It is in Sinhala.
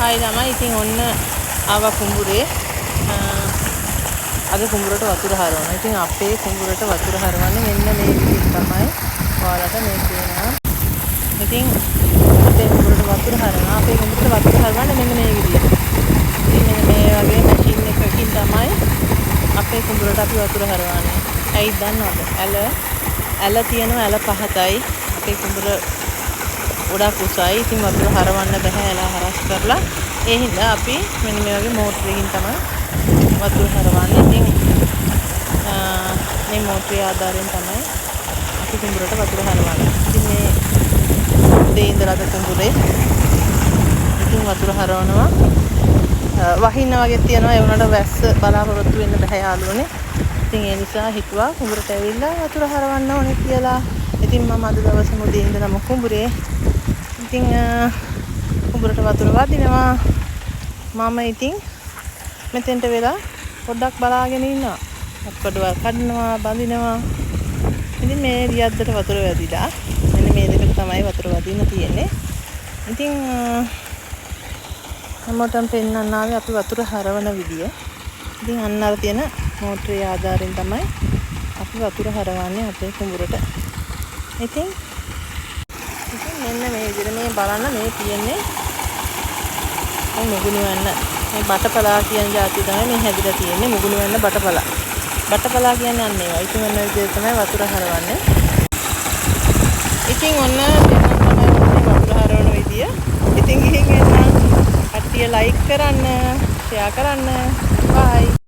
හායි ළමයි. ඉතින් ඔන්න ආවා කුඹුරේ. අද කුඹුරට වතුර හරවනවා. ඉතින් අපේ කුඹුරට වතුර හරවන්නේ මෙන්න මේ විදිහට තමයි. ඔයාලට මේ පේනවා. ඉතින් අපේ කුඹුරට වතුර හරවනවා. අපේ කුඹුරට වතුර හරවන්නේ මෙන්න මේ විදිහට. ඉතින් මෙන්න මේ වගේ මැෂින් එකකින් තමයි අපේ කුඹුරට අපි වතුර හරවන්නේ. ඇයි දන්නවද? ඇල තියෙනවා. ඇල පහතයි. අපේ කුඹුර ගොඩක් උසයි. ඉතින් වතුර හරවන්න බෑ ඇල හරස් කරලා. ඒ හින්දා අපි මෙන්න මේ වගේ මෝටරකින් තමයි වතුර හරවන්නේ. ඉතින් මේ මෝටරේ ආධාරයෙන් තමයි අපි කුඹුරට වතුර හරවන්නේ. ඉතින් මේ උදේ ඉඳලා කුඹුරේ ඉතින් වතුර හරවනවා. වහින්න වගේ තියනවා. ඒ වුණාට වැස්ස බලාපොරොත්තු වෙන්න බෑ යාළුවනේ. ඉතින් ඒ නිසා හිතුවා කුඹුරට ඇවිල්ලා වතුර හරවන්න ඕනේ කියලා. ඉතින් මම අද දවසේ උදේ ඉඳලම කුඹුරේ. ඉතින් කුඹුරට වතුර වදිනවා. මම ඉතින් මෙතෙන්ට වෙලා පොඩ්ඩක් බලාගෙන ඉන්නවා. ඔක්කොඩවල් කඩනවා, බඳිනවා. ඉතින් මේ රියද්දට වතුර වැදිලා. මෙන්න මේ දෙකට තමයි වතුර වදින්න තියෙන්නේ. ඉතින් හැමෝටම පෙන්නන්න ආවේ අපි වතුර හරවන විදිය. ඉතින් අන්න අර තියෙන මෝටරේ ආධාරයෙන් තමයි අපි වතුර හරවන්නේ අපේ කුඹුරට. ඉතින් මෙන්න මේ විදිහට මේ බලන්න මේ තියෙන්නේ මේ මුගුණු වෙන්න මේ බටපලා කියන જાතිය තමයි මේ හැදිලා තියෙන්නේ මුගුණු වෙන්න බටපලා. බටපලා කියන්නේ අන්න ඒවා. ඉතින් ඔන්න විදිහට තමයි වතුර හරවන්නේ. ඉතින් ඔන්න තමයි වතුර හරවන විදිය. ඉතින් ගිහින් එන්න. කට්ටිය ලයික් කරන්න, ෂෙයා කරන්න. බයි.